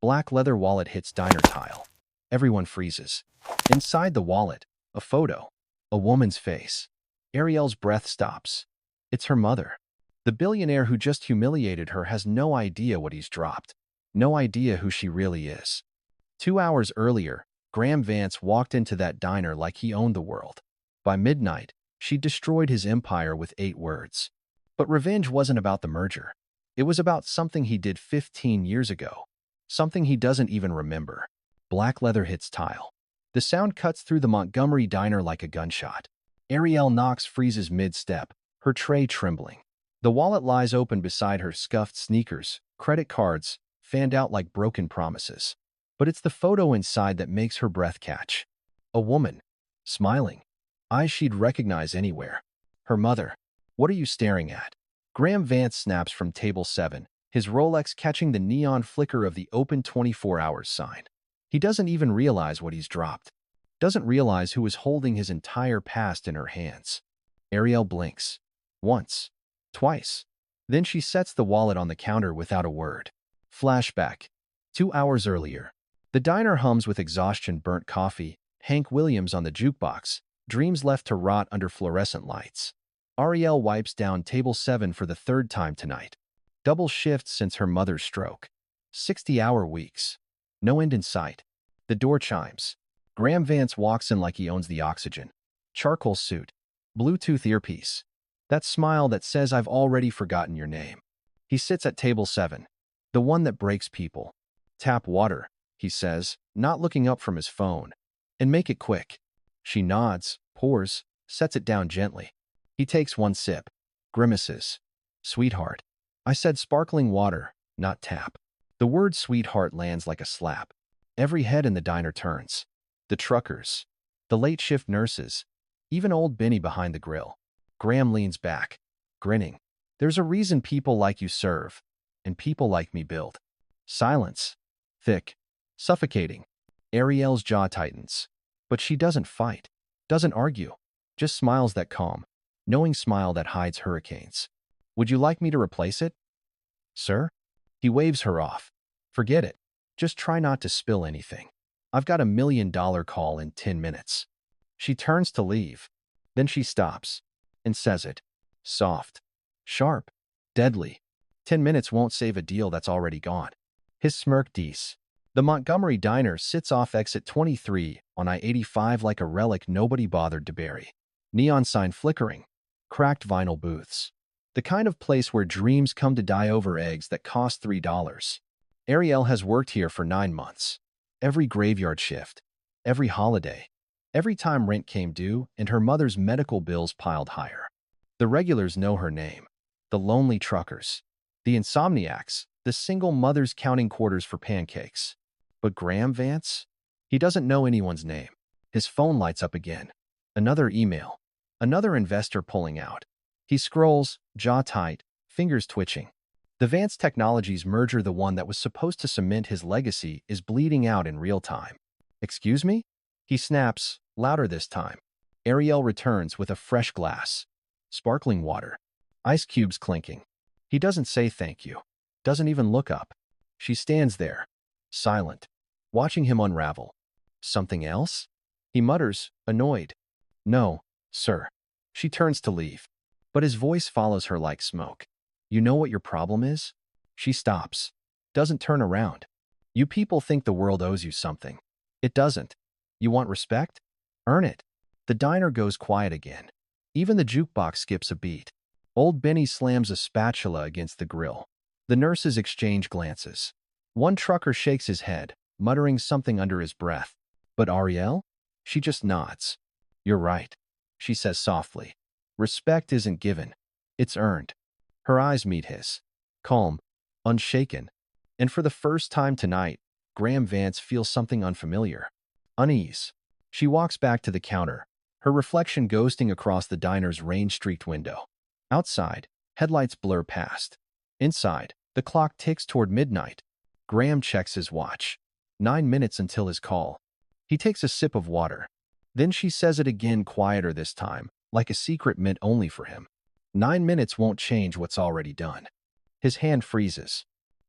Black leather wallet hits diner tile. Everyone freezes. Inside the wallet, a photo. A woman's face. Ariel's breath stops. It's her mother. The billionaire who just humiliated her has no idea what he's dropped. No idea who she really is. 2 hours earlier, Graham Vance walked into that diner like he owned the world. By midnight, she destroyed his empire with 8 words. But revenge wasn't about the merger. It was about something he did 15 years ago. Something he doesn't even remember. Black leather hits tile. The sound cuts through the Montgomery diner like a gunshot. Ariel Knox freezes mid-step, her tray trembling. The wallet lies open beside her, scuffed sneakers, credit cards, fanned out like broken promises. But it's the photo inside that makes her breath catch. A woman, smiling, eyes she'd recognize anywhere. Her mother. What are you staring at? Graham Vance snaps from table 7, his Rolex catching the neon flicker of the open 24 hours sign. He doesn't even realize what he's dropped. Doesn't realize who is holding his entire past in her hands. Ariel blinks. Once. Twice. Then she sets the wallet on the counter without a word. Flashback. 2 hours earlier. The diner hums with exhaustion, burnt coffee, Hank Williams on the jukebox, dreams left to rot under fluorescent lights. Ariel wipes down table 7 for the 3rd time tonight. Double shifts since her mother's stroke. 60-hour weeks. No end in sight. The door chimes. Graham Vance walks in like he owns the oxygen. Charcoal suit. Bluetooth earpiece. That smile that says, "I've already forgotten your name." He sits at table 7. The one that breaks people. "Tap water," he says, not looking up from his phone. "And make it quick." She nods, pours, sets it down gently. He takes one sip. Grimaces. "Sweetheart." I said sparkling water, not tap. The word sweetheart lands like a slap. Every head in the diner turns. The truckers. The late shift nurses. Even old Benny behind the grill. Graham leans back, grinning. There's a reason people like you serve, and people like me build. Silence. Thick. Suffocating. Ariel's jaw tightens. But she doesn't fight. Doesn't argue. Just smiles that calm. Knowing smile that hides hurricanes. "Would you like me to replace it?" "Sir?" He waves her off. "Forget it. Just try not to spill anything. I've got $1 million call in 10 minutes. She turns to leave. Then she stops. And says it. Soft. Sharp. Deadly. 10 minutes won't save a deal that's already gone. His smirk deece. The Montgomery diner sits off exit 23 on I-85 like a relic nobody bothered to bury. Neon sign flickering. Cracked vinyl booths. The kind of place where dreams come to die over eggs that cost $3. Ariel has worked here for 9 months. Every graveyard shift. Every holiday. Every time rent came due and her mother's medical bills piled higher. The regulars know her name. The lonely truckers. The insomniacs. The single mothers counting quarters for pancakes. But Graham Vance? He doesn't know anyone's name. His phone lights up again. Another email. Another investor pulling out. He scrolls, jaw tight, fingers twitching. The Vance Technologies merger, the one that was supposed to cement his legacy, is bleeding out in real time. "Excuse me?" He snaps, louder this time. Ariel returns with a fresh glass. Sparkling water. Ice cubes clinking. He doesn't say thank you. Doesn't even look up. She stands there, silent, watching him unravel. "Something else?" He mutters, annoyed. "No, sir." She turns to leave. But his voice follows her like smoke. "You know what your problem is?" She stops. Doesn't turn around. "You people think the world owes you something. It doesn't. You want respect? Earn it." The diner goes quiet again. Even the jukebox skips a beat. Old Benny slams a spatula against the grill. The nurses exchange glances. One trucker shakes his head, muttering something under his breath. But Ariel? She just nods. "You're right," she says softly. "Respect isn't given. It's earned." Her eyes meet his. Calm. Unshaken. And for the first time tonight, Graham Vance feels something unfamiliar. Unease. She walks back to the counter, her reflection ghosting across the diner's rain-streaked window. Outside, headlights blur past. Inside, the clock ticks toward midnight. Graham checks his watch. 9 minutes until his call. He takes a sip of water. Then she says it again, quieter this time, like a secret meant only for him. 9 minutes won't change what's already done. His hand freezes.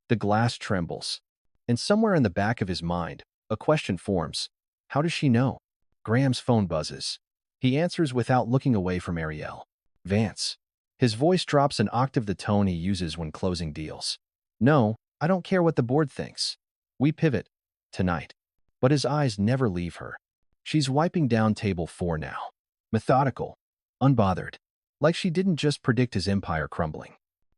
The glass trembles. And somewhere in the back of his mind, a question forms. How does she know? Graham's phone buzzes. He answers without looking away from Ariel. Vance. His voice drops an octave, the tone he uses when closing deals. No, I don't care what the board thinks. We pivot. Tonight. But his eyes never leave her. She's wiping down table 4 now. Methodical. Unbothered. Like she didn't just predict his empire crumbling.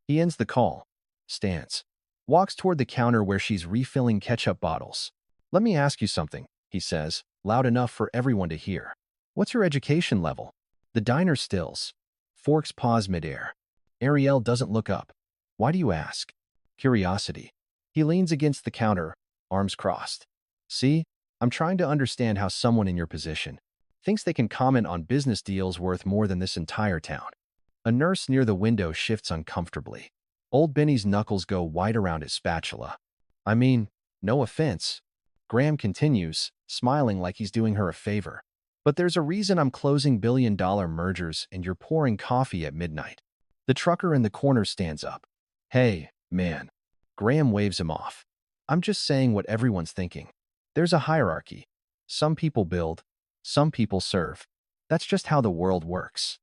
He ends the call. Stands. Walks toward the counter where she's refilling ketchup bottles. Let me ask you something, he says, loud enough for everyone to hear. What's your education level? The diner stills. Forks pause midair. Ariel doesn't look up. Why do you ask? Curiosity. He leans against the counter, arms crossed. See, I'm trying to understand how someone in your position thinks they can comment on business deals worth more than this entire town. A nurse near the window shifts uncomfortably. Old Benny's knuckles go white around his spatula. I mean, no offense. Graham continues, smiling like he's doing her a favor. But there's a reason I'm closing billion-dollar mergers and you're pouring coffee at midnight. The trucker in the corner stands up. Hey, man. Graham waves him off. I'm just saying what everyone's thinking. There's a hierarchy. Some people build, some people serve. That's just how the world works.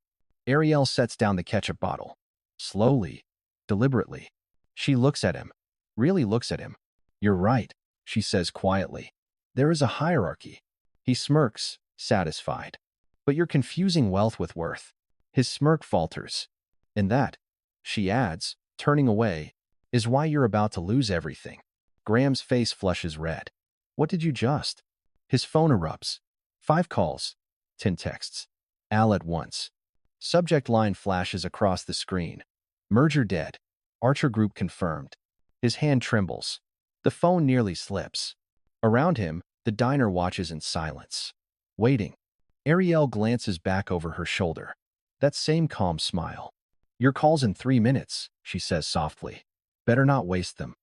Ariel sets down the ketchup bottle. Slowly, deliberately. She looks at him. Really looks at him. You're right, she says quietly. There is a hierarchy. He smirks, satisfied. But you're confusing wealth with worth. His smirk falters. And that, she adds, turning away, is why you're about to lose everything. Graham's face flushes red. What did you just? His phone erupts. 5 calls. 10 texts. All at once. Subject line flashes across the screen. Merger dead. Archer Group confirmed. His hand trembles. The phone nearly slips. Around him, the diner watches in silence. Waiting. Ariel glances back over her shoulder. That same calm smile. Your call's in 3 minutes, she says softly. Better not waste them.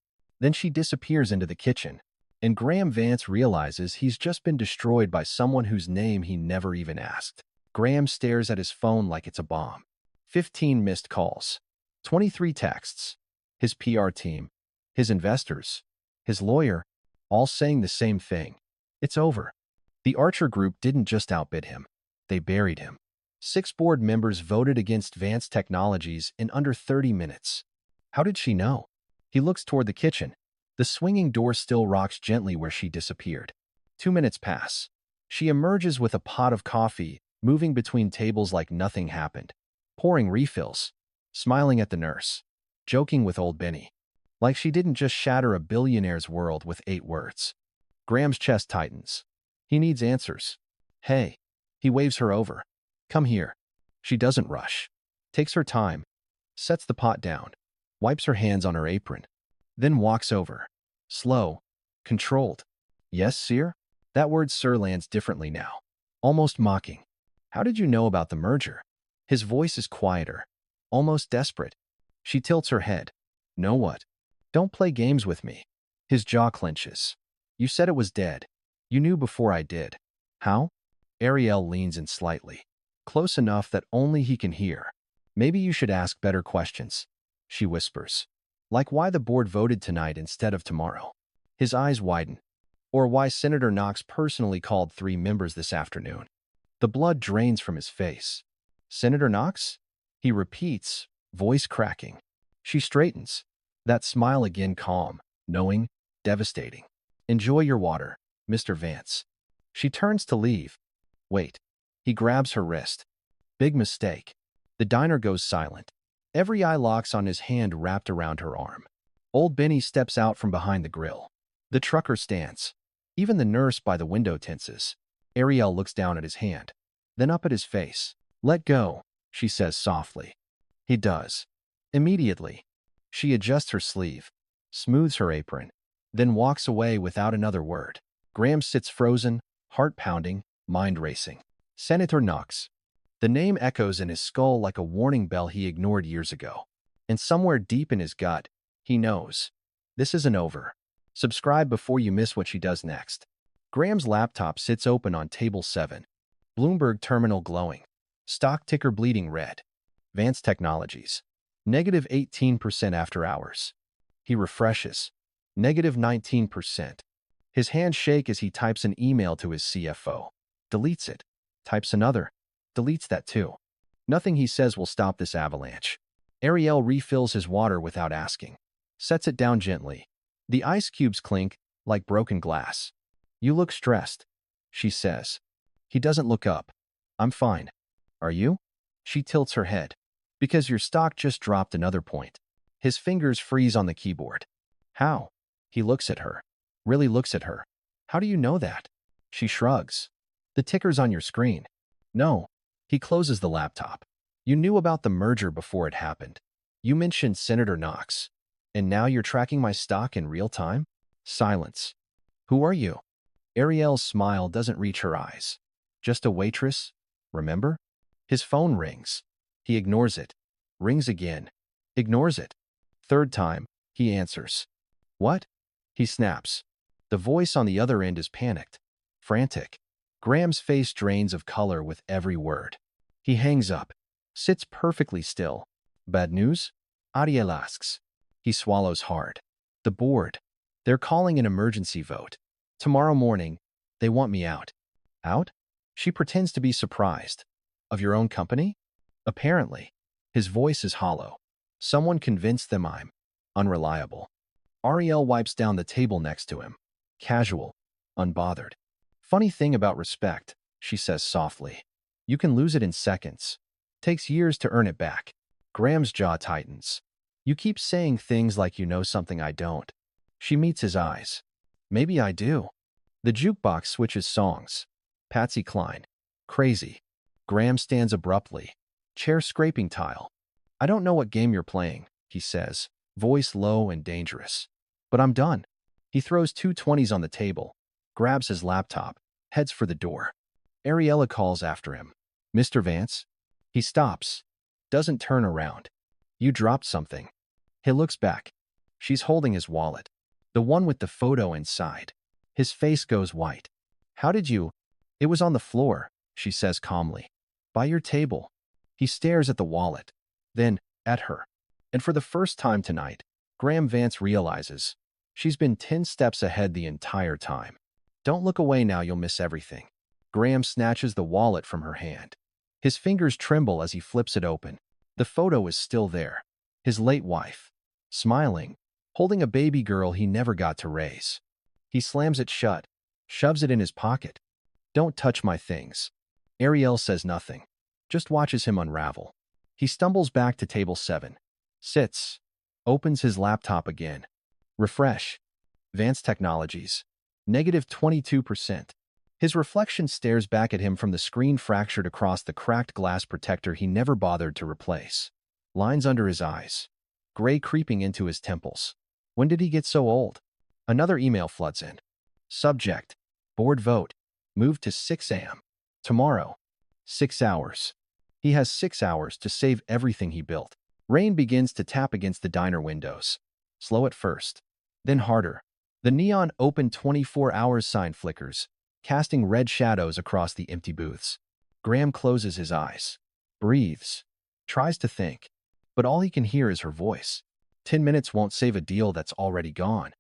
Then she disappears into the kitchen, and Graham Vance realizes he's just been destroyed by someone whose name he never even asked. Graham stares at his phone like it's a bomb. 15 missed calls. 23 texts. His PR team. His investors. His lawyer. All saying the same thing. It's over. The Archer Group didn't just outbid him. They buried him. 6 board members voted against Vance Technologies in under 30 minutes. How did she know? He looks toward the kitchen. The swinging door still rocks gently where she disappeared. 2 minutes pass. She emerges with a pot of coffee, moving between tables like nothing happened, pouring refills, smiling at the nurse, joking with old Benny. Like she didn't just shatter a billionaire's world with 8 words. Graham's chest tightens. He needs answers. Hey. He waves her over. Come here. She doesn't rush. Takes her time. Sets the pot down. Wipes her hands on her apron. Then walks over. Slow. Controlled. Yes, sir? That word sir lands differently now. Almost mocking. How did you know about the merger? His voice is quieter. Almost desperate. She tilts her head. Know what? Don't play games with me. His jaw clenches. You said it was dead. You knew before I did. How? Ariel leans in slightly. Close enough that only he can hear. Maybe you should ask better questions. She whispers. Like why the board voted tonight instead of tomorrow. His eyes widen. Or why Senator Knox personally called 3 members this afternoon. The blood drains from his face. Senator Knox? He repeats, voice cracking. She straightens. That smile again calm, knowing, devastating. Enjoy your water, Mr. Vance. She turns to leave. Wait. He grabs her wrist. Big mistake. The diner goes silent. Every eye locks on his hand wrapped around her arm. Old Benny steps out from behind the grill. The trucker stands. Even the nurse by the window tenses. Ariel looks down at his hand, then up at his face. Let go, she says softly. He does. Immediately. She adjusts her sleeve, smooths her apron, then walks away without another word. Graham sits frozen, heart pounding, mind racing. Senator Knox. The name echoes in his skull like a warning bell he ignored years ago. And somewhere deep in his gut, he knows. This isn't over. Subscribe before you miss what she does next. Graham's laptop sits open on table 7. Bloomberg terminal glowing. Stock ticker bleeding red. Vance Technologies. -18% after hours. He refreshes. -19%. His hands shake as he types an email to his CFO. Deletes it. Types another. Deletes that too. Nothing he says will stop this avalanche. Ariel refills his water without asking. Sets it down gently. The ice cubes clink like broken glass. "You look stressed," she says. He doesn't look up. "I'm fine. Are you?" She tilts her head. "Because your stock just dropped another point." His fingers freeze on the keyboard. "How?" He looks at her. Really looks at her. "How do you know that?" She shrugs. "The ticker's on your screen." "No." He closes the laptop. "You knew about the merger before it happened. You mentioned Senator Knox. And now you're tracking my stock in real time?" Silence. "Who are you?" Ariel's smile doesn't reach her eyes. "Just a waitress, remember?" His phone rings. He ignores it. Rings again. Ignores it. Third time, he answers. "What?" He snaps. The voice on the other end is panicked. Frantic. Graham's face drains of color with every word. He hangs up. Sits perfectly still. "Bad news?" Ariel asks. He swallows hard. "The board. They're calling an emergency vote. Tomorrow morning, they want me out." "Out?" She pretends to be surprised. "Of your own company?" "Apparently." His voice is hollow. "Someone convinced them I'm unreliable." Ariel wipes down the table next to him. Casual. Unbothered. "Funny thing about respect," she says softly. "You can lose it in seconds. Takes years to earn it back." Graham's jaw tightens. "You keep saying things like you know something I don't." She meets his eyes. "Maybe I do." The jukebox switches songs. Patsy Cline. "Crazy." Graham stands abruptly. Chair scraping tile. "I don't know what game you're playing," he says, voice low and dangerous. "But I'm done." He throws two 20s on the table, grabs his laptop, heads for the door. Ariella calls after him. "Mr. Vance?" He stops. Doesn't turn around. "You dropped something." He looks back. She's holding his wallet. The one with the photo inside. His face goes white. "How did you—" "It was on the floor," she says calmly. "By your table." He stares at the wallet. Then, at her. And for the first time tonight, Graham Vance realizes she's been 10 steps ahead the entire time. "Don't look away now, you'll miss everything." Graham snatches the wallet from her hand. His fingers tremble as he flips it open. The photo is still there. His late wife. Smiling. Holding a baby girl he never got to raise. He slams it shut. Shoves it in his pocket. "Don't touch my things." Ariel says nothing. Just watches him unravel. He stumbles back to table 7. Sits. Opens his laptop again. Refresh. Vance Technologies. -22%. His reflection stares back at him from the screen fractured across the cracked glass protector he never bothered to replace. Lines under his eyes. Gray creeping into his temples. When did he get so old? Another email floods in. Subject. Board vote. Moved to 6 a.m. Tomorrow. 6 hours. He has 6 hours to save everything he built. Rain begins to tap against the diner windows. Slow at first. Then harder. The neon open 24 hours sign flickers, casting red shadows across the empty booths. Graham closes his eyes. Breathes. Tries to think. But all he can hear is her voice. 10 minutes won't save a deal that's already gone.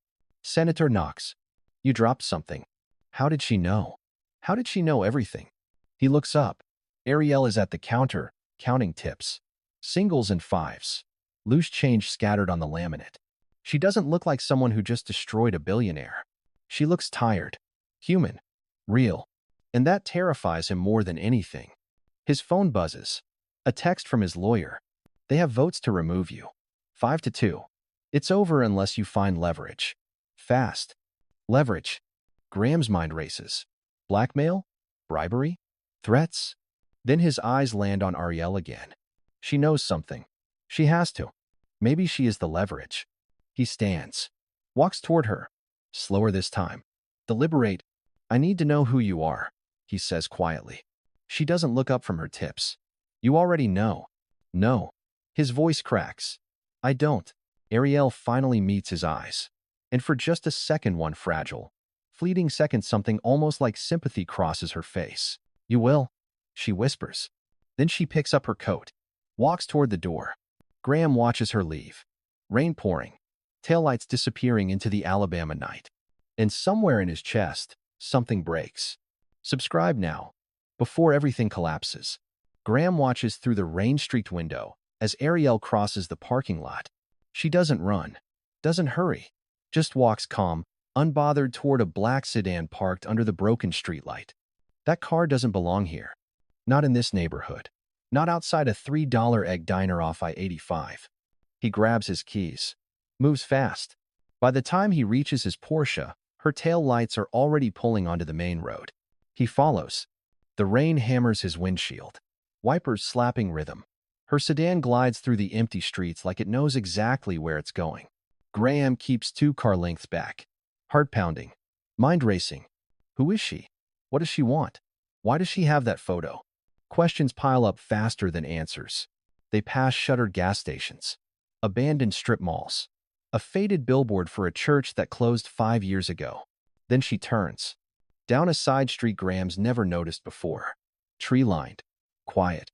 Senator Knox. "You dropped something." How did she know? How did she know everything? He looks up. Ariel is at the counter, counting tips. Singles and fives. Loose change scattered on the laminate. She doesn't look like someone who just destroyed a billionaire. She looks tired. Human. Real. And that terrifies him more than anything. His phone buzzes. A text from his lawyer. "They have votes to remove you. 5-2. It's over unless you find leverage. Fast." Leverage. Graham's mind races. Blackmail? Bribery? Threats? Then his eyes land on Ariel again. She knows something. She has to. Maybe she is the leverage. He stands. Walks toward her. Slower this time. "Deliberate. I need to know who you are," he says quietly. She doesn't look up from her tips. "You already know." "No." His voice cracks. "I don't." Ariel finally meets his eyes. And for just a second, one fragile, fleeting second, something almost like sympathy crosses her face. "You will," she whispers. Then she picks up her coat. Walks toward the door. Graham watches her leave. Rain pouring. taillights disappearing into the Alabama night. And somewhere in his chest, something breaks. Subscribe now, before everything collapses. Graham watches through the rain-streaked window as Ariel crosses the parking lot. She doesn't run, doesn't hurry, just walks calm, unbothered toward a black sedan parked under the broken streetlight. That car doesn't belong here. Not in this neighborhood. Not outside a $3 egg diner off I-85. He grabs his keys, moves fast. By the time he reaches his Porsche, her tail lights are already pulling onto the main road. He follows. The rain hammers his windshield, wipers slapping rhythm. Her sedan glides through the empty streets like it knows exactly where it's going. Graham keeps 2 car lengths back, heart pounding, mind racing. Who is she? What does she want? Why does she have that photo? Questions pile up faster than answers. They pass shuttered gas stations, abandoned strip malls, a faded billboard for a church that closed 5 years ago. Then she turns. Down a side street Graham's never noticed before. Tree-lined, quiet.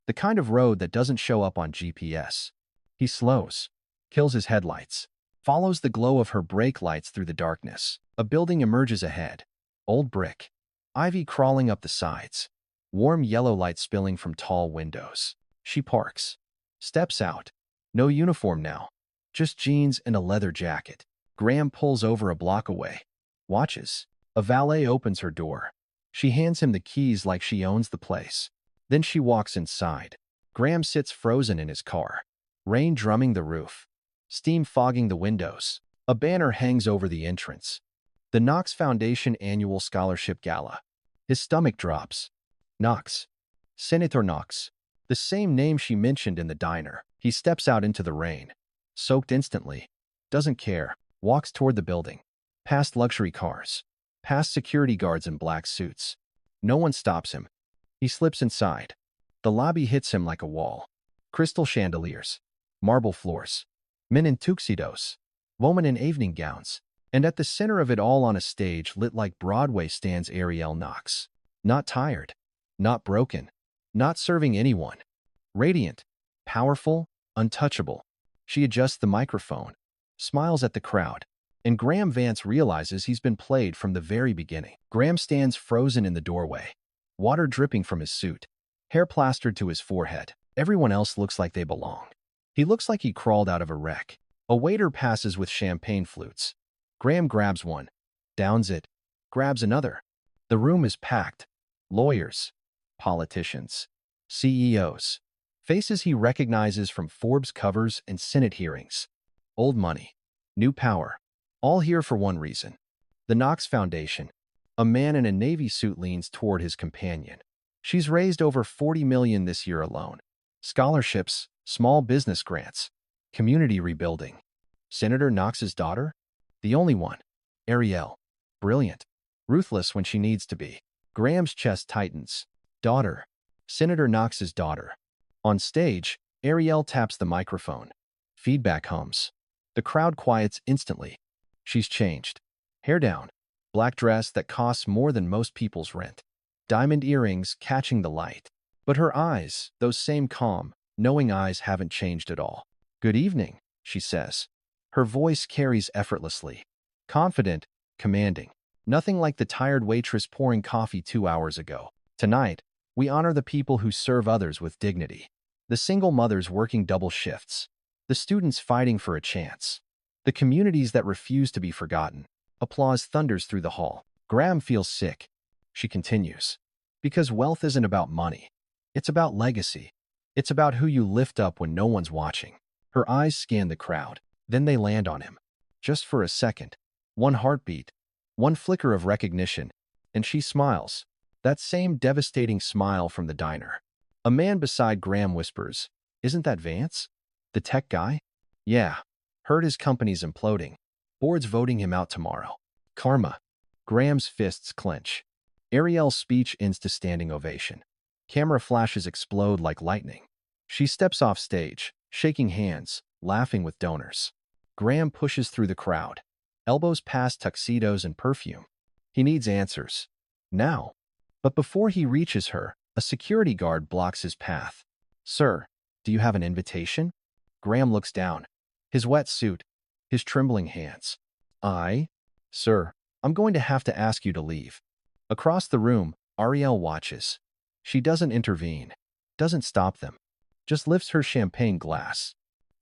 The kind of road that doesn't show up on GPS. He slows, kills his headlights, follows the glow of her brake lights through the darkness. A building emerges ahead. Old brick. Ivy crawling up the sides. Warm yellow light spilling from tall windows. She parks. Steps out. No uniform now. Just jeans and a leather jacket. Graham pulls over a block away. Watches. A valet opens her door. She hands him the keys like she owns the place. Then she walks inside. Graham sits frozen in his car. Rain drumming the roof. Steam fogging the windows. A banner hangs over the entrance. The Knox Foundation Annual Scholarship Gala. His stomach drops. Knox. Senator Knox. The same name she mentioned in the diner. He steps out into the rain. Soaked instantly. Doesn't care. Walks toward the building. Past luxury cars. Past security guards in black suits. No one stops him. He slips inside. The lobby hits him like a wall. Crystal chandeliers. Marble floors. Men in tuxedos. Women in evening gowns. And at the center of it all on a stage lit like Broadway stands Ariel Knox. Not tired. Not broken. Not serving anyone. Radiant. Powerful. Untouchable. She adjusts the microphone. Smiles at the crowd. And Graham Vance realizes he's been played from the very beginning. Graham stands frozen in the doorway. Water dripping from his suit. Hair plastered to his forehead. Everyone else looks like they belong. He looks like he crawled out of a wreck. A waiter passes with champagne flutes. Graham grabs one. Downs it. Grabs another. The room is packed. Lawyers. Politicians. CEOs. Faces he recognizes from Forbes covers and Senate hearings. Old money. New power. All here for one reason. The Knox Foundation. A man in a navy suit leans toward his companion. She's raised over $40 million this year alone. Scholarships, small business grants, community rebuilding. Senator Knox's daughter? The only one. Ariel. Brilliant. Ruthless when she needs to be. Graham's chest tightens. Daughter. Senator Knox's daughter. On stage, Ariel taps the microphone. Feedback hums. The crowd quiets instantly. She's changed. Hair down. Black dress that costs more than most people's rent. Diamond earrings catching the light. But her eyes, those same calm, knowing eyes, haven't changed at all. Good evening, she says. Her voice carries effortlessly. Confident, commanding. Nothing like the tired waitress pouring coffee 2 hours ago. Tonight, we honor the people who serve others with dignity. The single mothers working double shifts. The students fighting for a chance. The communities that refuse to be forgotten. Applause thunders through the hall. Graham feels sick. She continues. Because wealth isn't about money. It's about legacy. It's about who you lift up when no one's watching. Her eyes scan the crowd. Then they land on him. Just for a second. One heartbeat. One flicker of recognition. And she smiles. That same devastating smile from the diner. A man beside Graham whispers, "Isn't that Vance? The tech guy?" "Yeah. Heard his company's imploding. Board's voting him out tomorrow." Karma. Graham's fists clench. Ariel's speech ends to standing ovation. Camera flashes explode like lightning. She steps off stage, shaking hands, laughing with donors. Graham pushes through the crowd, elbows past tuxedos and perfume. He needs answers. Now. But before he reaches her, a security guard blocks his path. "Sir, do you have an invitation?" Graham looks down. His wet suit, his trembling hands. Sir, I'm going to have to ask you to leave. Across the room, Ariel watches. She doesn't intervene, doesn't stop them, just lifts her champagne glass.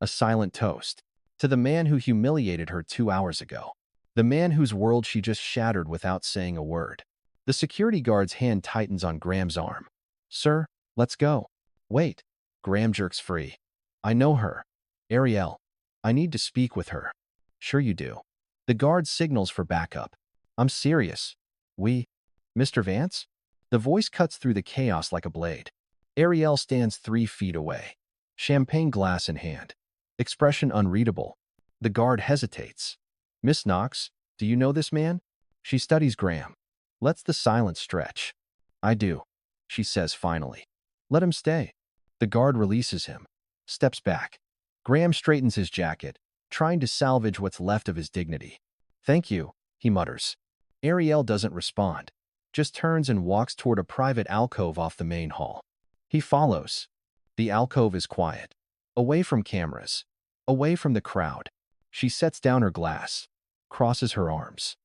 A silent toast to the man who humiliated her 2 hours ago. The man whose world she just shattered without saying a word. The security guard's hand tightens on Graham's arm. Sir, let's go. Wait. Graham jerks free. I know her. Ariel. I need to speak with her. Sure you do. The guard signals for backup. I'm serious. Mr. Vance? The voice cuts through the chaos like a blade. Ariel stands 3 feet away, champagne glass in hand, expression unreadable. The guard hesitates. Miss Knox, do you know this man? She studies Graham. Lets the silence stretch. I do, she says finally. Let him stay. The guard releases him, steps back. Graham straightens his jacket, trying to salvage what's left of his dignity. Thank you, he mutters. Ariel doesn't respond, just turns and walks toward a private alcove off the main hall. He follows. The alcove is quiet, away from cameras, away from the crowd. She sets down her glass, crosses her arms.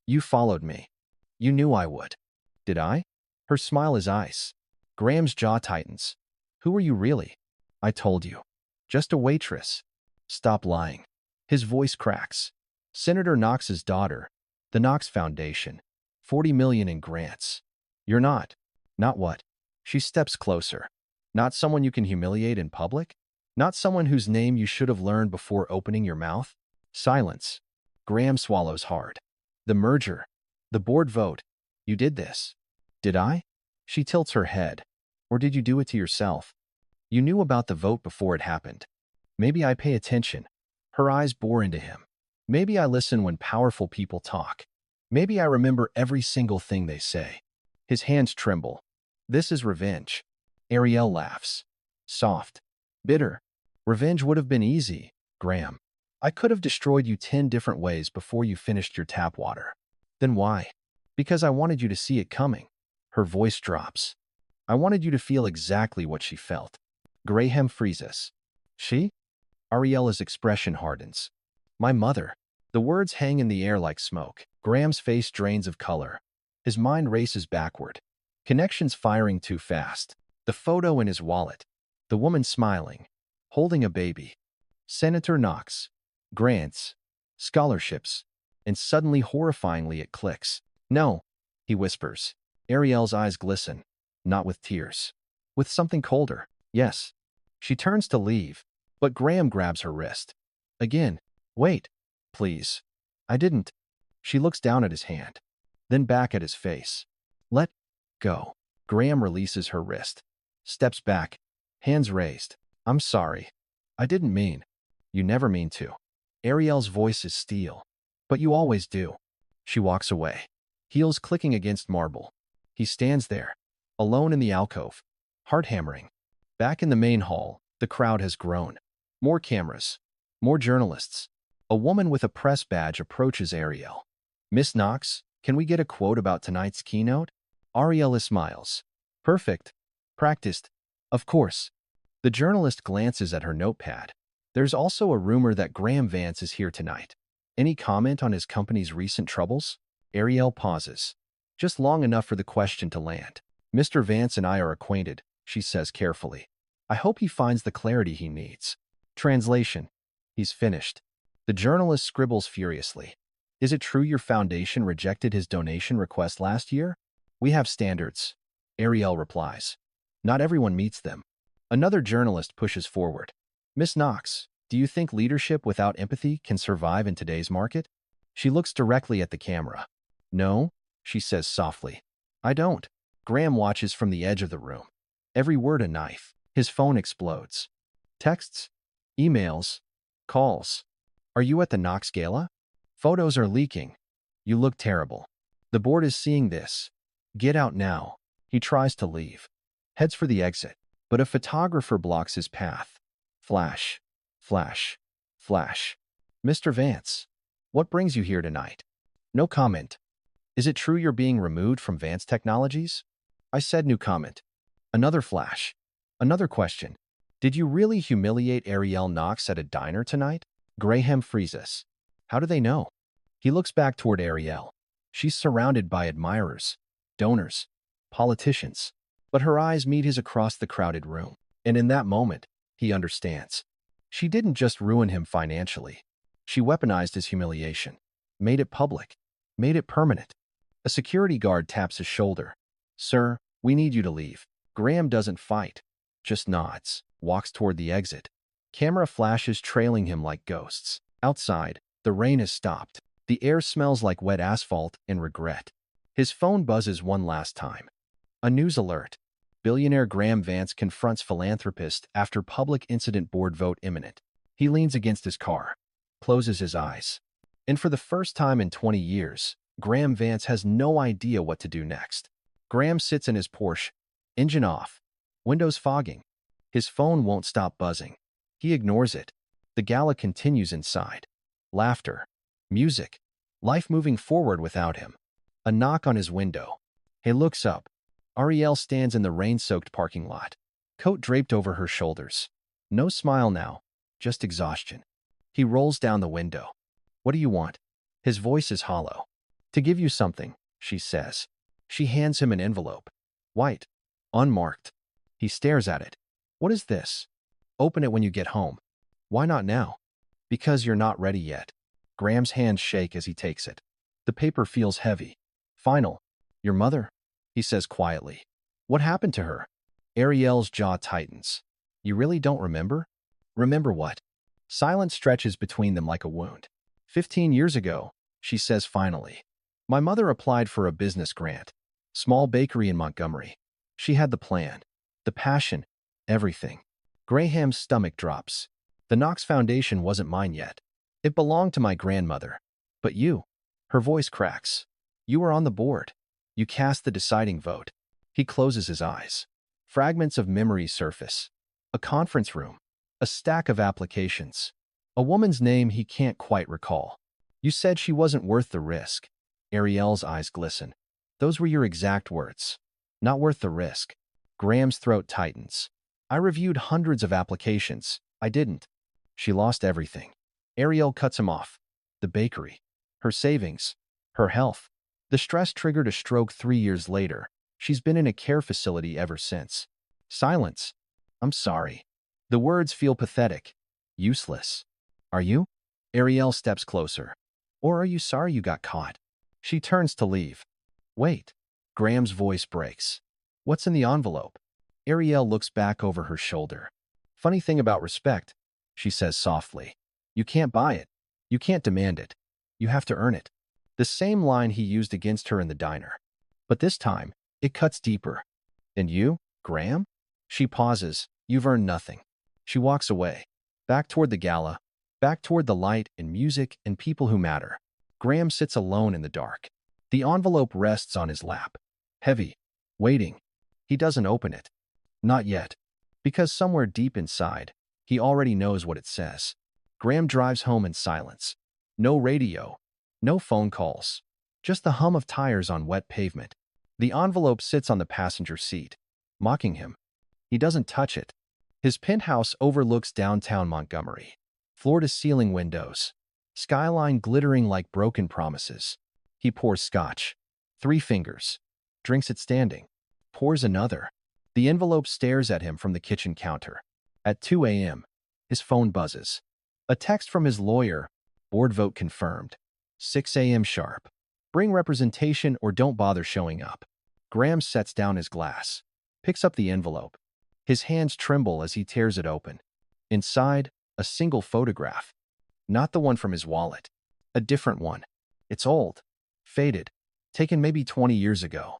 You followed me. You knew I would. Did I? Her smile is ice. Graham's jaw tightens. Who are you really? I told you. Just a waitress. Stop lying. His voice cracks. Senator Knox's daughter. The Knox Foundation. 40 million in grants. You're not. Not what? She steps closer. Not someone you can humiliate in public? Not someone whose name you should have learned before opening your mouth? Silence. Graham swallows hard. The merger. The board vote. You did this. Did I? She tilts her head. Or did you do it to yourself? You knew about the vote before it happened. Maybe I pay attention. Her eyes bore into him. Maybe I listen when powerful people talk. Maybe I remember every single thing they say. His hands tremble. This is revenge. Ariel laughs. Soft. Bitter. Revenge would have been easy, Graham. I could have destroyed you 10 different ways before you finished your tap water. Then why? Because I wanted you to see it coming. Her voice drops. I wanted you to feel exactly what she felt. Graham freezes. She? Ariela's expression hardens. My mother. The words hang in the air like smoke. Graham's face drains of color. His mind races backward. Connections firing too fast. The photo in his wallet. The woman smiling. Holding a baby. Senator Knox. Grants. Scholarships. And suddenly, horrifyingly, it clicks. No, he whispers. Ariel's eyes glisten. Not with tears. With something colder. Yes. She turns to leave, but Graham grabs her wrist. Again. Wait. Please. I didn't. She looks down at his hand, then back at his face. Let go. Graham releases her wrist. Steps back. Hands raised. I'm sorry. I didn't mean. You never mean to. Ariel's voice is steel. But you always do. She walks away. Heels clicking against marble. He stands there, alone in the alcove. Heart hammering. Back in the main hall, the crowd has grown. More cameras. More journalists. A woman with a press badge approaches Ariel. Miss Knox, can we get a quote about tonight's keynote? Ariel smiles. Perfect. Practiced. Of course. The journalist glances at her notepad. There's also a rumor that Graham Vance is here tonight. Any comment on his company's recent troubles? Ariel pauses. Just long enough for the question to land. Mr. Vance and I are acquainted, she says carefully. I hope he finds the clarity he needs. Translation. He's finished. The journalist scribbles furiously. Is it true your foundation rejected his donation request last year? We have standards. Ariel replies. Not everyone meets them. Another journalist pushes forward. Miss Knox, do you think leadership without empathy can survive in today's market? She looks directly at the camera. No, she says softly. I don't. Graham watches from the edge of the room. Every word a knife. His phone explodes. Texts? Emails? Calls? Are you at the Knox Gala? Photos are leaking. You look terrible. The board is seeing this. Get out now. He tries to leave. Heads for the exit. But a photographer blocks his path. Flash. Flash. Flash. Mr. Vance. What brings you here tonight? No comment. Is it true you're being removed from Vance Technologies? I said no comment. Another flash. Another question. Did you really humiliate Ariel Knox at a diner tonight? Graham freezes. How do they know? He looks back toward Ariel. She's surrounded by admirers, donors, politicians. But her eyes meet his across the crowded room. And in that moment, he understands. She didn't just ruin him financially. She weaponized his humiliation, made it public, made it permanent. A security guard taps his shoulder. Sir, we need you to leave. Graham doesn't fight, just nods, walks toward the exit. Camera flashes trailing him like ghosts. Outside, the rain has stopped. The air smells like wet asphalt and regret. His phone buzzes one last time. A news alert. Billionaire Graham Vance confronts philanthropist after public incident board vote imminent. He leans against his car, closes his eyes. And for the first time in 20 years, Graham Vance has no idea what to do next. Graham sits in his Porsche, engine off, windows fogging. His phone won't stop buzzing. He ignores it. The gala continues inside. Laughter, music, life moving forward without him. A knock on his window. He looks up. Ariel stands in the rain-soaked parking lot, coat draped over her shoulders. No smile now, just exhaustion. He rolls down the window. What do you want? His voice is hollow. To give you something, she says. She hands him an envelope. White, unmarked. He stares at it. What is this? Open it when you get home. Why not now? Because you're not ready yet. Graham's hands shake as he takes it. The paper feels heavy. Final. Your mother? He says quietly. What happened to her? Ariel's jaw tightens. You really don't remember? Remember what? Silence stretches between them like a wound. 15 years ago, she says finally. My mother applied for a business grant. Small bakery in Montgomery. She had the plan, the passion, everything. Graham's stomach drops. The Knox Foundation wasn't mine yet. It belonged to my grandmother. But you, her voice cracks. You were on the board. You cast the deciding vote. He closes his eyes. Fragments of memories surface. A conference room. A stack of applications. A woman's name he can't quite recall. You said she wasn't worth the risk. Ariel's eyes glisten. Those were your exact words. Not worth the risk. Graham's throat tightens. I reviewed hundreds of applications. I didn't. She lost everything. Ariel cuts him off. The bakery. Her savings. Her health. The stress triggered a stroke 3 years later. She's been in a care facility ever since. Silence. I'm sorry. The words feel pathetic. Useless. Are you? Ariel steps closer. Or are you sorry you got caught? She turns to leave. Wait. Graham's voice breaks. What's in the envelope? Ariel looks back over her shoulder. Funny thing about respect, she says softly. You can't buy it. You can't demand it. You have to earn it. The same line he used against her in the diner. But this time, it cuts deeper. And you, Graham? She pauses. You've earned nothing. She walks away. Back toward the gala. Back toward the light and music and people who matter. Graham sits alone in the dark. The envelope rests on his lap. Heavy. Waiting. He doesn't open it. Not yet. Because somewhere deep inside, he already knows what it says. Graham drives home in silence. No radio. No phone calls. Just the hum of tires on wet pavement. The envelope sits on the passenger seat, mocking him. He doesn't touch it. His penthouse overlooks downtown Montgomery. Floor-to-ceiling windows. Skyline glittering like broken promises. He pours scotch. 3 fingers. Drinks it standing. Pours another. The envelope stares at him from the kitchen counter. At 2 a.m., his phone buzzes. A text from his lawyer. Board vote confirmed. 6 a.m. sharp. Bring representation or don't bother showing up. Graham sets down his glass. Picks up the envelope. His hands tremble as he tears it open. Inside, a single photograph. Not the one from his wallet. A different one. It's old. Faded. Taken maybe 20 years ago.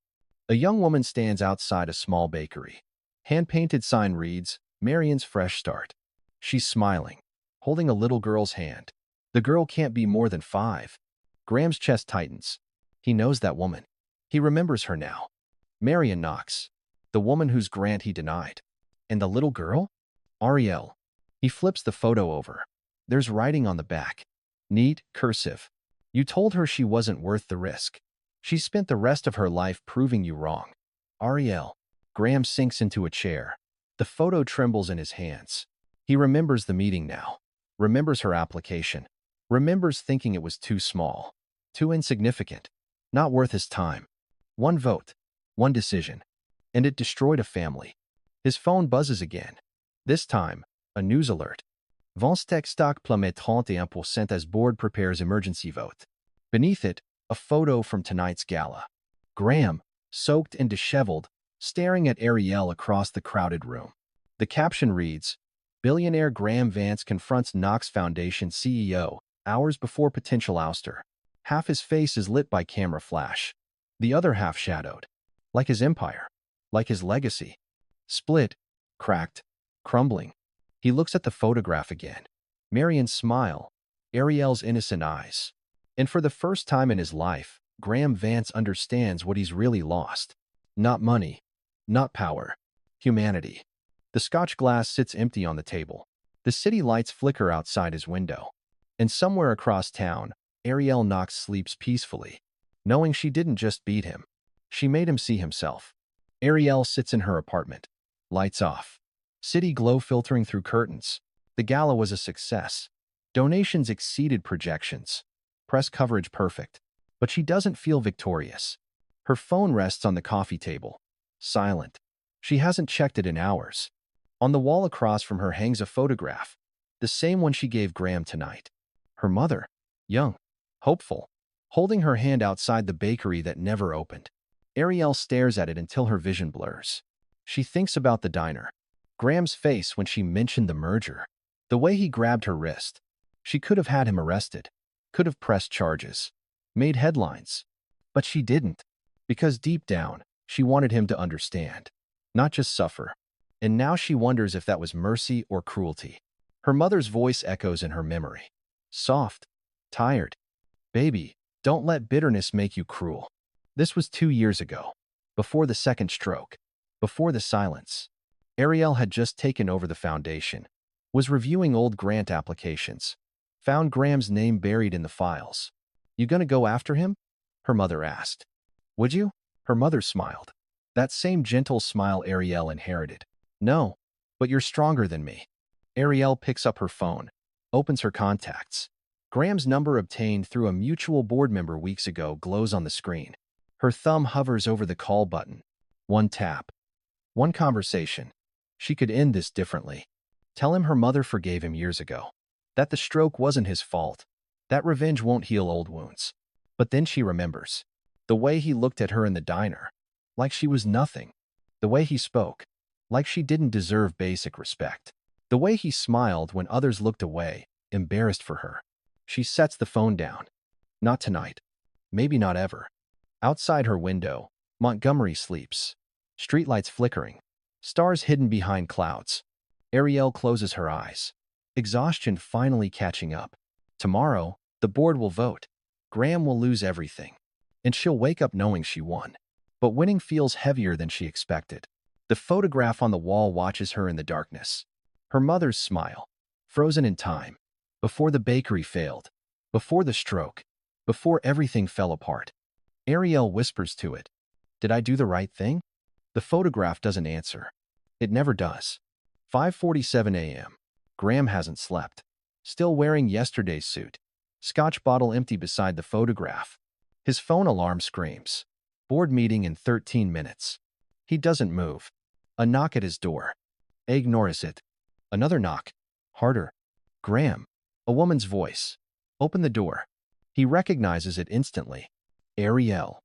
A young woman stands outside a small bakery. Hand-painted sign reads, Marion's Fresh Start. She's smiling, holding a little girl's hand. The girl can't be more than 5. Graham's chest tightens. He knows that woman. He remembers her now. Marion Knox. The woman whose grant he denied. And the little girl? Ariel. He flips the photo over. There's writing on the back. Neat, cursive. You told her she wasn't worth the risk. She spent the rest of her life proving you wrong. Ariel. Graham sinks into a chair. The photo trembles in his hands. He remembers the meeting now. Remembers her application. Remembers thinking it was too small, too insignificant, not worth his time. One vote, one decision, and it destroyed a family. His phone buzzes again. This time, a news alert. Vonstech stock plummet 31% as board prepares emergency vote. Beneath it, a photo from tonight's gala. Graham, soaked and disheveled, staring at Ariel across the crowded room. The caption reads, Billionaire Graham Vance confronts Knox Foundation CEO hours before potential ouster. Half his face is lit by camera flash, the other half shadowed. Like his empire, like his legacy. Split, cracked, crumbling. He looks at the photograph again. Marian's smile, Ariel's innocent eyes. And for the first time in his life, Graham Vance understands what he's really lost. Not money, not power, humanity. The Scotch glass sits empty on the table. The city lights flicker outside his window. And somewhere across town, Ariel Knox sleeps peacefully, knowing she didn't just beat him. She made him see himself. Ariel sits in her apartment. Lights off. City glow filtering through curtains. The gala was a success. Donations exceeded projections. Press coverage perfect. But she doesn't feel victorious. Her phone rests on the coffee table. Silent. She hasn't checked it in hours. On the wall across from her hangs a photograph. The same one she gave Graham tonight. Her mother. Young. Hopeful. Holding her hand outside the bakery that never opened. Ariel stares at it until her vision blurs. She thinks about the diner. Graham's face when she mentioned the merger. The way he grabbed her wrist. She could have had him arrested. Could have pressed charges. Made headlines. But she didn't. Because deep down, she wanted him to understand. Not just suffer. And now she wonders if that was mercy or cruelty. Her mother's voice echoes in her memory. Soft. Tired. Baby, don't let bitterness make you cruel. This was 2 years ago. Before the second stroke. Before the silence. Ariel had just taken over the foundation. Was reviewing old grant applications. Found Graham's name buried in the files. You gonna go after him? Her mother asked. Would you? Her mother smiled. That same gentle smile Ariel inherited. No, but you're stronger than me. Ariel picks up her phone. Opens her contacts. Graham's number obtained through a mutual board member weeks ago glows on the screen. Her thumb hovers over the call button. One tap. One conversation. She could end this differently. Tell him her mother forgave him years ago. That the stroke wasn't his fault. That revenge won't heal old wounds. But then she remembers. The way he looked at her in the diner. Like she was nothing. The way he spoke. Like she didn't deserve basic respect. The way he smiled when others looked away, embarrassed for her. She sets the phone down. Not tonight. Maybe not ever. Outside her window, Montgomery sleeps. Streetlights flickering. Stars hidden behind clouds. Ariel closes her eyes. Exhaustion finally catching up. Tomorrow, the board will vote. Graham will lose everything. And she'll wake up knowing she won. But winning feels heavier than she expected. The photograph on the wall watches her in the darkness. Her mother's smile. Frozen in time. Before the bakery failed. Before the stroke. Before everything fell apart. Ariel whispers to it. Did I do the right thing? The photograph doesn't answer. It never does. 5:47 a.m. Graham hasn't slept. Still wearing yesterday's suit. Scotch bottle empty beside the photograph. His phone alarm screams. Board meeting in 13 minutes. He doesn't move. A knock at his door. Ignores it. Another knock. Harder. Graham. A woman's voice. Open the door. He recognizes it instantly. Ariel.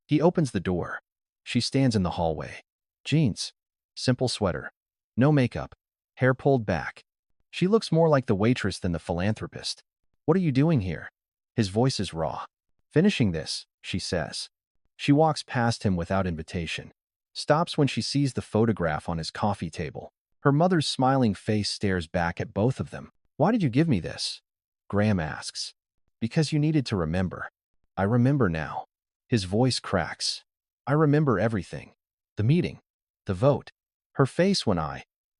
He opens the door. She stands in the hallway. Jeans. Simple sweater. No makeup. Hair pulled back. She looks more like the waitress than the philanthropist. What are you doing here? His voice is raw. Finishing this, she says. She walks past him without invitation. Stops when she sees the photograph on his coffee table. Her mother's smiling face stares back at both of them. Why did you give me this? Graham asks. Because you needed to remember. I remember now. His voice cracks. I remember everything. The meeting. The vote. Her face when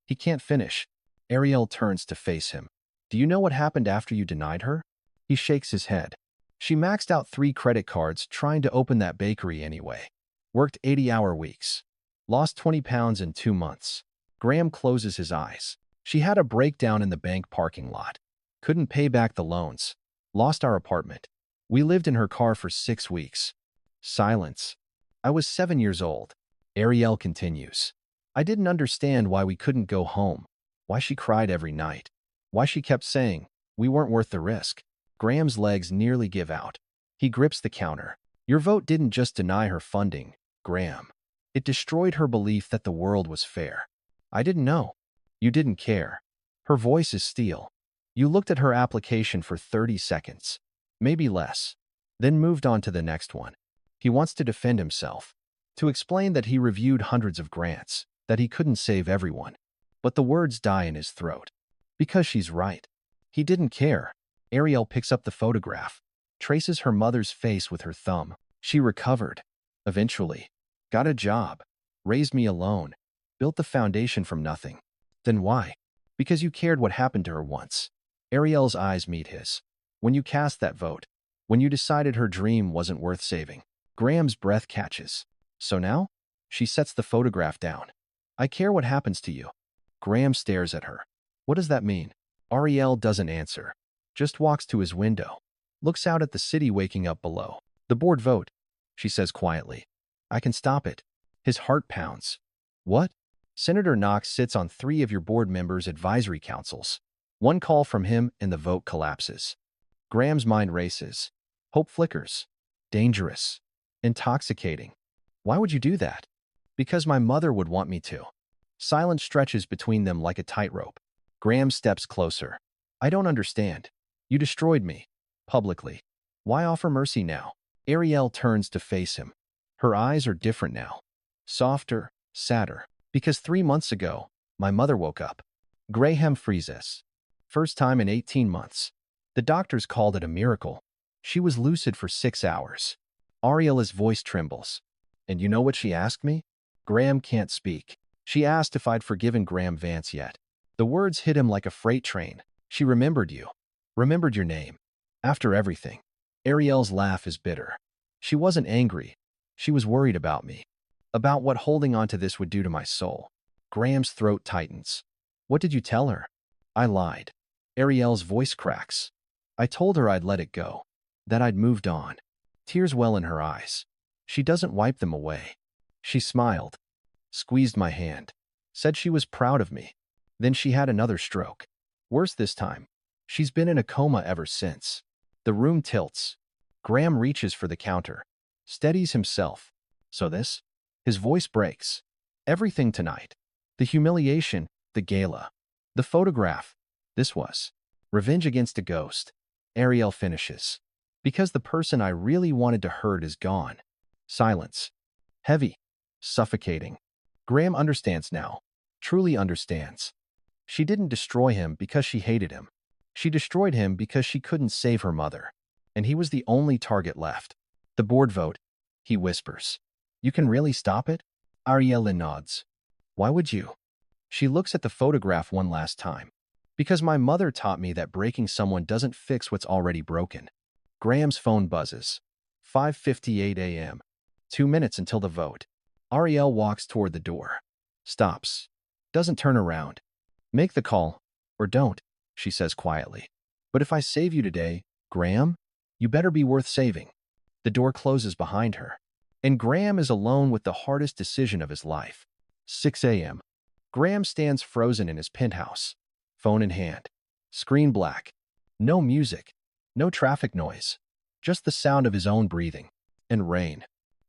He can't finish. Ariel turns to face him. Do you know what happened after you denied her? He shakes his head. She maxed out 3 credit cards trying to open that bakery anyway. Worked 80-hour weeks. Lost 20 pounds in 2 months. Graham closes his eyes. She had a breakdown in the bank parking lot. Couldn't pay back the loans. Lost our apartment. We lived in her car for 6 weeks. Silence. I was 7 years old. Ariel continues. I didn't understand why we couldn't go home, why she cried every night, why she kept saying we weren't worth the risk. Graham's legs nearly give out. He grips the counter. Your vote didn't just deny her funding, Graham. It destroyed her belief that the world was fair. I didn't know. You didn't care. Her voice is steel. You looked at her application for 30 seconds, maybe less, then moved on to the next one. He wants to defend himself, to explain that he reviewed hundreds of grants, that he couldn't save everyone. But the words die in his throat. Because she's right. He didn't care. Ariel picks up the photograph, traces her mother's face with her thumb. She recovered. Eventually. Got a job. Raised me alone. Built the foundation from nothing. Then why? Because you cared what happened to her once. Ariel's eyes meet his. When you cast that vote. When you decided her dream wasn't worth saving. Graham's breath catches. So now? She sets the photograph down. I care what happens to you. Graham stares at her. What does that mean? Ariel doesn't answer. Just walks to his window. Looks out at the city waking up below. The board vote, she says quietly. I can stop it. His heart pounds. What? Senator Knox sits on 3 of your board members' advisory councils. One call from him and the vote collapses. Graham's mind races. Hope flickers. Dangerous. Intoxicating. Why would you do that? Because my mother would want me to. Silence stretches between them like a tightrope. Graham steps closer. I don't understand. You destroyed me. Publicly. Why offer mercy now? Ariel turns to face him. Her eyes are different now. Softer, sadder. Because 3 months ago, my mother woke up. Graham freezes. First time in 18 months. The doctors called it a miracle. She was lucid for 6 hours. Ariel's voice trembles. And you know what she asked me? Graham can't speak. She asked if I'd forgiven Graham Vance yet. The words hit him like a freight train. She remembered you. Remembered your name. After everything. Ariel's laugh is bitter. She wasn't angry. She was worried about me. About what holding on to this would do to my soul. Graham's throat tightens. What did you tell her? I lied. Ariel's voice cracks. I told her I'd let it go. That I'd moved on. Tears well in her eyes. She doesn't wipe them away. She smiled. Squeezed my hand. Said she was proud of me. Then she had another stroke. Worse this time. She's been in a coma ever since. The room tilts. Graham reaches for the counter. Steadies himself. So this? His voice breaks. Everything tonight. The humiliation, the gala. The photograph. This was. Revenge against a ghost. Ariel finishes. Because the person I really wanted to hurt is gone. Silence. Heavy. Suffocating. Graham understands now. Truly understands. She didn't destroy him because she hated him. She destroyed him because she couldn't save her mother. And he was the only target left. The board vote. He whispers. You can really stop it? Ariel nods. Why would you? She looks at the photograph one last time. Because my mother taught me that breaking someone doesn't fix what's already broken. Graham's phone buzzes. 5:58 a.m. 2 minutes until the vote. Ariel walks toward the door. Stops. Doesn't turn around. Make the call. Or don't, she says quietly. But if I save you today, Graham, you better be worth saving. The door closes behind her. And Graham is alone with the hardest decision of his life. 6 a.m. Graham stands frozen in his penthouse. Phone in hand. Screen black. No music. No traffic noise. Just the sound of his own breathing. And rain.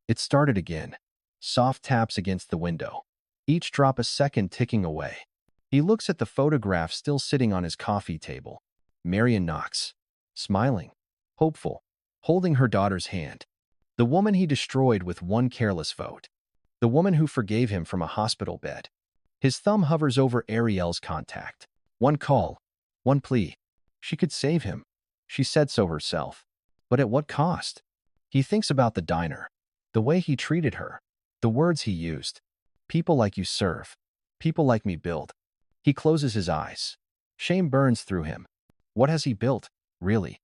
It started again. Soft taps against the window. Each drop a second ticking away. He looks at the photograph still sitting on his coffee table. Marion Knox. Smiling. Hopeful. Holding her daughter's hand. The woman he destroyed with one careless vote. The woman who forgave him from a hospital bed. His thumb hovers over Ariel's contact. One call. One plea. She could save him. She said so herself. But at what cost? He thinks about the diner. The way he treated her. The words he used. People like you serve. People like me build. He closes his eyes. Shame burns through him. What has he built, really?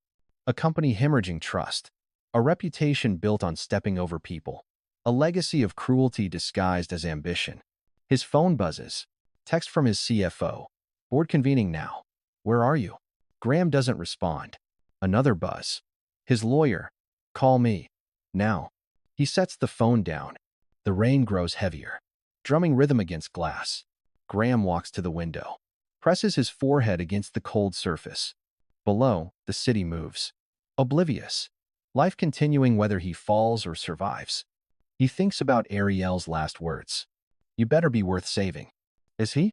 A company hemorrhaging trust. A reputation built on stepping over people. A legacy of cruelty disguised as ambition. His phone buzzes. Text from his CFO. Board convening now. Where are you? Graham doesn't respond. Another buzz. His lawyer. Call me. Now. He sets the phone down. The rain grows heavier, drumming rhythm against glass. Graham walks to the window, presses his forehead against the cold surface. Below, the city moves. Oblivious. Life continuing whether he falls or survives. He thinks about Ariel's last words. You better be worth saving. Is he?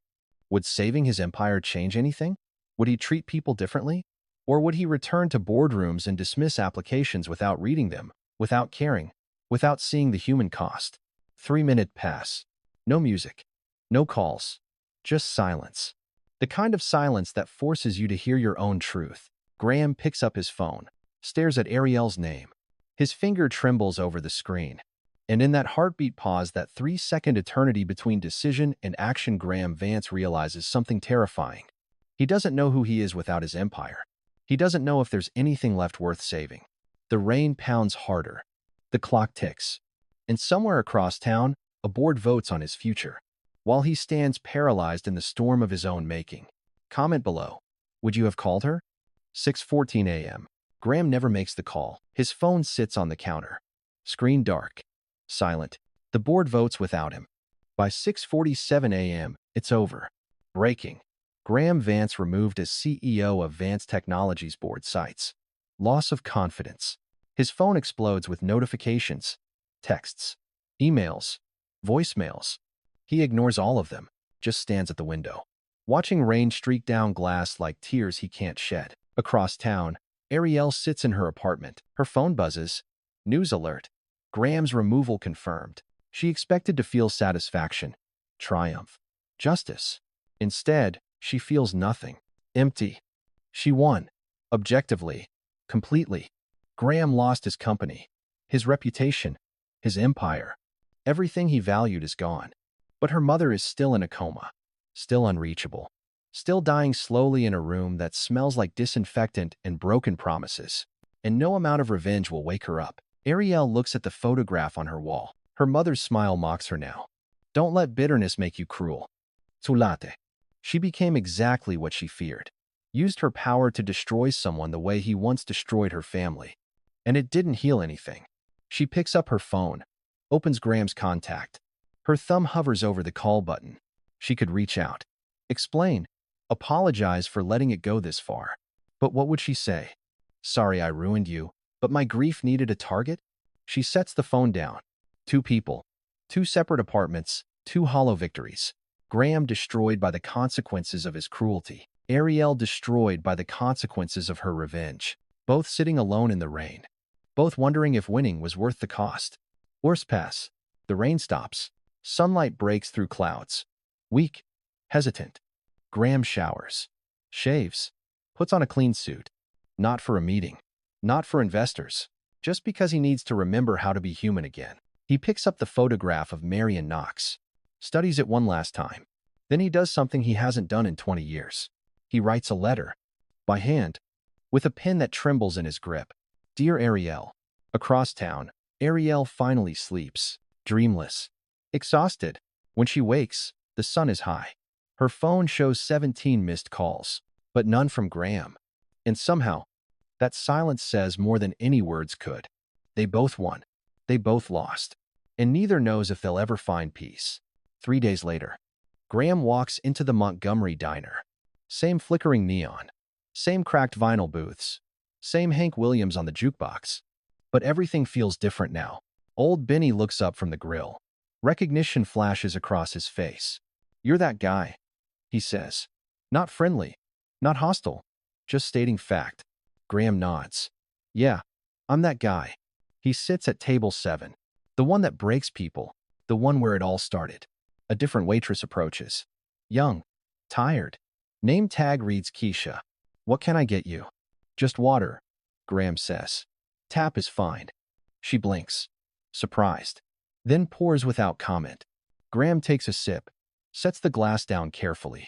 Would saving his empire change anything? Would he treat people differently? Or would he return to boardrooms and dismiss applications without reading them, without caring, without seeing the human cost? 3 minutes pass. No music. No calls. Just silence. The kind of silence that forces you to hear your own truth. Graham picks up his phone, stares at Ariel's name. His finger trembles over the screen. And in that heartbeat pause, that 3-second eternity between decision and action, Graham Vance realizes something terrifying. He doesn't know who he is without his empire. He doesn't know if there's anything left worth saving. The rain pounds harder. The clock ticks. And somewhere across town, a board votes on his future, while he stands paralyzed in the storm of his own making. Comment below. Would you have called her? 6:14 a.m. Graham never makes the call. His phone sits on the counter. Screen dark. Silent. The board votes without him. By 6:47 a.m., it's over. Breaking. Graham Vance removed as CEO of Vance Technologies board cites. Loss of confidence. His phone explodes with notifications, texts, emails, voicemails. He ignores all of them, just stands at the window, watching rain streak down glass like tears he can't shed. Across town, Ariel sits in her apartment. Her phone buzzes. News alert. Graham's removal confirmed. She expected to feel satisfaction, triumph, justice. Instead, she feels nothing. Empty. She won. Objectively. Completely. Graham lost his company, his reputation, his empire. Everything he valued is gone. But her mother is still in a coma, still unreachable, still dying slowly in a room that smells like disinfectant and broken promises. And no amount of revenge will wake her up. Ariel looks at the photograph on her wall. Her mother's smile mocks her now. Don't let bitterness make you cruel. Tulate. She became exactly what she feared. Used her power to destroy someone the way he once destroyed her family. And it didn't heal anything. She picks up her phone, opens Graham's contact. Her thumb hovers over the call button. She could reach out, explain, apologize for letting it go this far. But what would she say? Sorry I ruined you, but my grief needed a target? She sets the phone down. 2 people, 2 separate apartments, 2 hollow victories. Graham destroyed by the consequences of his cruelty. Ariel destroyed by the consequences of her revenge. Both sitting alone in the rain. Both wondering if winning was worth the cost. Hours pass. The rain stops. Sunlight breaks through clouds. Weak. Hesitant. Graham showers. Shaves. Puts on a clean suit. Not for a meeting. Not for investors. Just because he needs to remember how to be human again. He picks up the photograph of Marion Knox. Studies it one last time. Then he does something he hasn't done in 20 years. He writes a letter. By hand. With a pen that trembles in his grip. Dear Ariel. Across town, Ariel finally sleeps. Dreamless. Exhausted. When she wakes, the sun is high. Her phone shows 17 missed calls. But none from Graham. And somehow, that silence says more than any words could. They both won. They both lost. And neither knows if they'll ever find peace. 3 days later, Graham walks into the Montgomery diner. Same flickering neon. Same cracked vinyl booths. Same Hank Williams on the jukebox. But everything feels different now. Old Benny looks up from the grill. Recognition flashes across his face. You're that guy, he says. Not friendly. Not hostile. Just stating fact. Graham nods. Yeah, I'm that guy. He sits at table 7. The one that breaks people. The one where it all started. A different waitress approaches. Young. Tired. Name tag reads Keisha. What can I get you? Just water, Graham says. Tap is fine. She blinks. Surprised. Then pours without comment. Graham takes a sip. Sets the glass down carefully.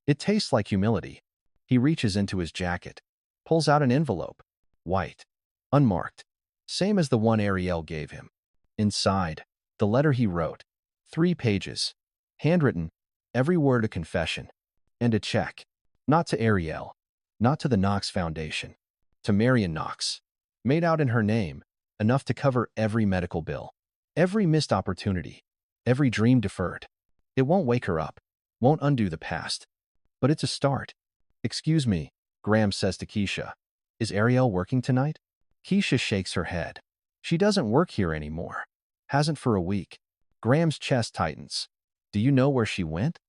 It tastes like humility. He reaches into his jacket. Pulls out an envelope. White. Unmarked. Same as the one Ariel gave him. Inside, the letter he wrote. 3 pages. Handwritten. Every word a confession. And a check. Not to Ariel. Not to the Knox Foundation. to Marion Knox. Made out in her name, enough to cover every medical bill, every missed opportunity, every dream deferred. It won't wake her up, won't undo the past, but it's a start. "Excuse me," Graham says to Keisha. "Is Ariel working tonight?" Keisha shakes her head. She doesn't work here anymore. Hasn't for a week. Graham's chest tightens. "Do you know where she went?"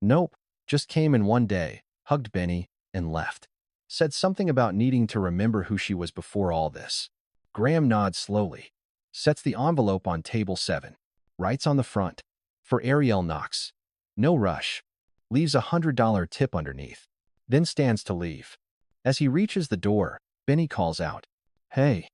"Nope. Just came in one day, hugged Benny, and left. Said something about needing to remember who she was before all this." Graham nods slowly, sets the envelope on table 7, writes on the front, "For Ariel Knox. No rush." Leaves $100 tip underneath, then stands to leave. As he reaches the door, Benny calls out, "Hey."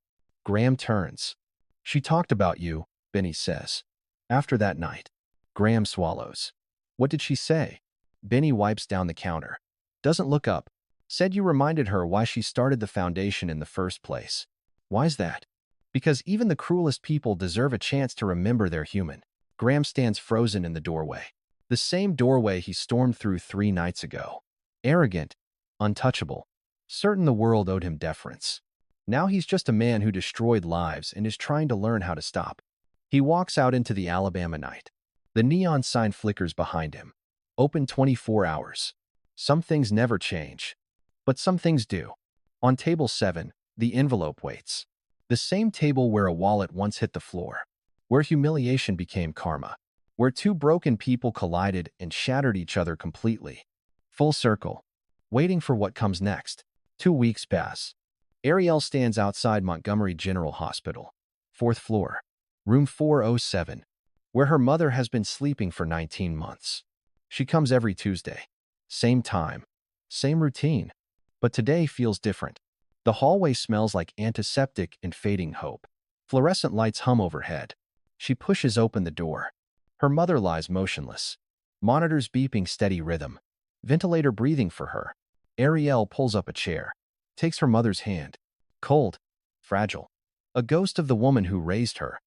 Graham turns. "She talked about you," Benny says. "After that night." Graham swallows. "What did she say?" Benny wipes down the counter. Doesn't look up. "Said you reminded her why she started the foundation in the first place." "Why's that?" "Because even the cruelest people deserve a chance to remember they're human." Graham stands frozen in the doorway. The same doorway he stormed through 3 nights ago. Arrogant, untouchable, certain the world owed him deference. Now he's just a man who destroyed lives and is trying to learn how to stop. He walks out into the Alabama night. The neon sign flickers behind him. Open 24 hours. Some things never change, but some things do. On table 7, the envelope waits. The same table where a wallet once hit the floor, where humiliation became karma, where 2 broken people collided and shattered each other completely. Full circle, waiting for what comes next. 2 weeks pass. Ariel stands outside Montgomery General Hospital, 4th floor, room 407, where her mother has been sleeping for 19 months. She comes every Tuesday. Same time, same routine, but today feels different. The hallway smells like antiseptic and fading hope. Fluorescent lights hum overhead. She pushes open the door. Her mother lies motionless. Monitors beeping steady rhythm. Ventilator breathing for her. Ariel pulls up a chair, takes her mother's hand. Cold, fragile. A ghost of the woman who raised her.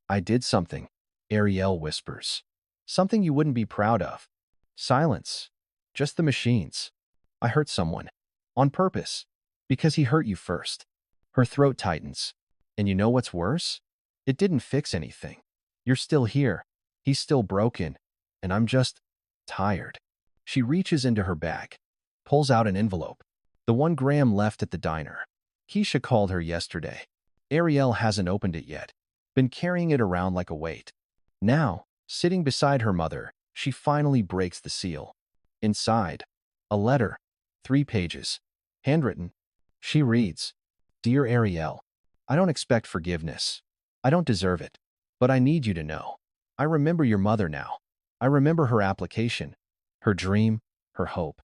"I did something," Ariel whispers. "Something you wouldn't be proud of." Silence. Just the machines. "I hurt someone. On purpose. Because he hurt you first." Her throat tightens. "And you know what's worse? It didn't fix anything. You're still here. He's still broken. And I'm just tired." She reaches into her bag, pulls out an envelope. The one Graham left at the diner. Keisha called her yesterday. Ariel hasn't opened it yet. Been carrying it around like a weight. Now, sitting beside her mother, she finally breaks the seal. Inside, a letter. 3 pages. Handwritten. She reads, "Dear Ariel, I don't expect forgiveness. I don't deserve it. But I need you to know. I remember your mother now. I remember her application, her dream, her hope.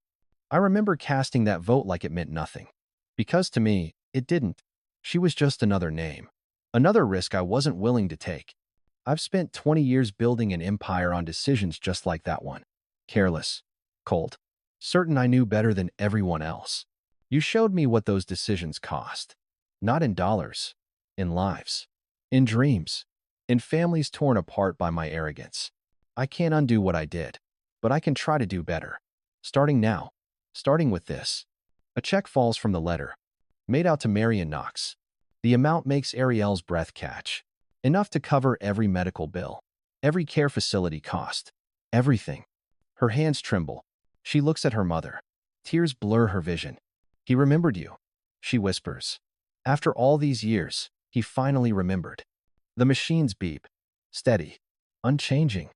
I remember casting that vote like it meant nothing. Because to me, it didn't. She was just another name. Another risk I wasn't willing to take. I've spent 20 years building an empire on decisions just like that one. Careless. Cold. Certain I knew better than everyone else. You showed me what those decisions cost. Not in dollars. In lives. In dreams. In families torn apart by my arrogance. I can't undo what I did. But I can try to do better. Starting now. Starting with this." A check falls from the letter. Made out to Marion Knox. The amount makes Ariel's breath catch. Enough to cover every medical bill. Every care facility cost. Everything. Her hands tremble. She looks at her mother. Tears blur her vision. "He remembered you," she whispers. After all these years, he finally remembered. The machines beep. Steady. Unchanging.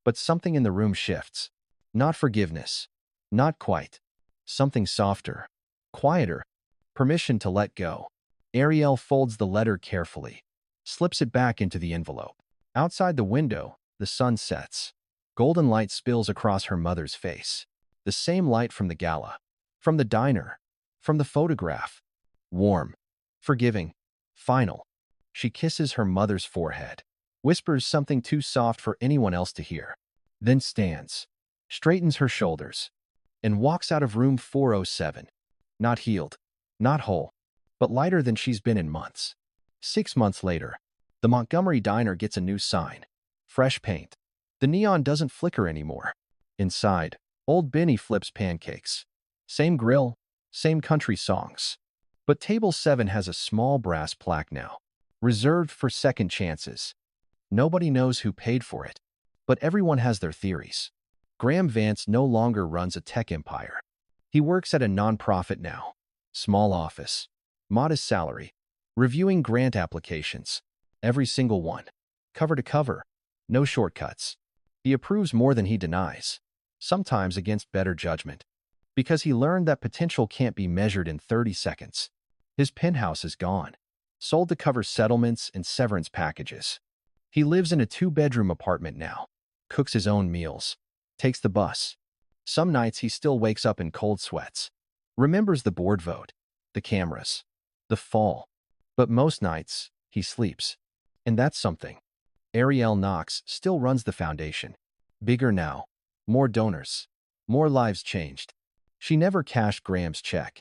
But something in the room shifts. Not forgiveness. Not quite. Something softer. Quieter. Permission to let go. Ariel folds the letter carefully. Slips it back into the envelope. Outside the window, the sun sets. Golden light spills across her mother's face. The same light from the gala. From the diner. From the photograph. Warm. Forgiving. Final. She kisses her mother's forehead. Whispers something too soft for anyone else to hear. Then stands. Straightens her shoulders. And walks out of room 407. Not healed. Not whole. But lighter than she's been in months. 6 months later, the Montgomery diner gets a new sign. Fresh paint. The neon doesn't flicker anymore. Inside, old Benny flips pancakes. Same grill. Same country songs. But Table 7 has a small brass plaque now, reserved for second chances. Nobody knows who paid for it, but everyone has their theories. Graham Vance no longer runs a tech empire. He works at a nonprofit now. Small office. Modest salary. Reviewing grant applications. Every single one. Cover to cover. No shortcuts. He approves more than he denies. Sometimes against better judgment. Because he learned that potential can't be measured in 30 seconds. His penthouse is gone. Sold to cover settlements and severance packages. He lives in a 2-bedroom apartment now. Cooks his own meals. Takes the bus. Some nights he still wakes up in cold sweats. Remembers the board vote. The cameras. The fall. But most nights, he sleeps. And that's something. Ariel Knox still runs the foundation. Bigger now. More donors. More lives changed. She never cashed Graham's check.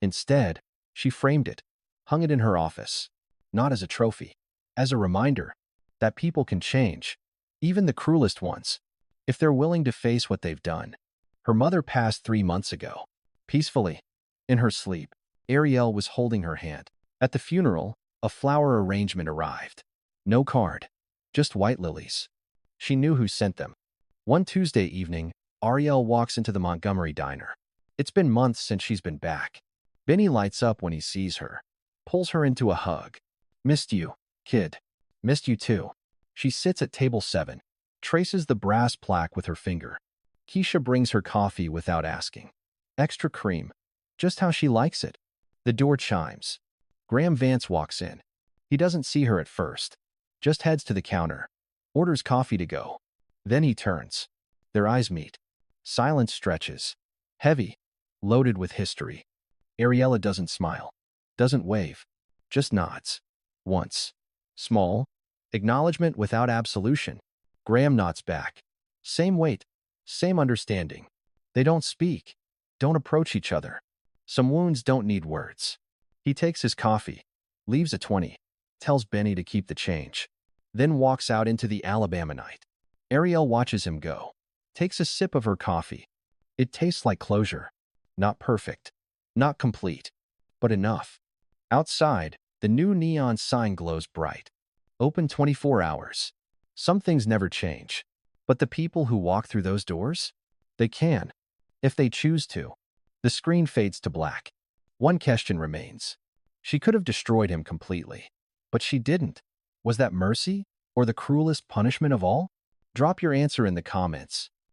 Instead, she framed it. Hung it in her office. Not as a trophy. As a reminder that people can change. Even the cruelest ones. If they're willing to face what they've done. Her mother passed 3 months ago. Peacefully. In her sleep. Ariel was holding her hand. At the funeral, a flower arrangement arrived. No card. Just white lilies. She knew who sent them. One Tuesday evening, Ariel walks into the Montgomery diner. It's been months since she's been back. Benny lights up when he sees her. Pulls her into a hug. Missed you, kid. Missed you too. She sits at table 7. Traces the brass plaque with her finger. Keisha brings her coffee without asking. Extra cream. Just how she likes it. The door chimes. Graham Vance walks in. He doesn't see her at first. Just heads to the counter. Orders coffee to go. Then he turns. Their eyes meet. Silence stretches. Heavy. Loaded with history. Ariella doesn't smile. Doesn't wave. Just nods. Once. Small. Acknowledgement without absolution. Graham nods back. Same weight. Same understanding. They don't speak. Don't approach each other. Some wounds don't need words. He takes his coffee. Leaves a 20. Tells Benny to keep the change. Then walks out into the Alabama night. Ariel watches him go. Takes a sip of her coffee. It tastes like closure. Not perfect. Not complete. But enough. Outside, the new neon sign glows bright. Open 24 hours. Some things never change. But the people who walk through those doors? They can. If they choose to. The screen fades to black. One question remains. She could have destroyed him completely. But she didn't. Was that mercy? Or the cruelest punishment of all? Drop your answer in the comments.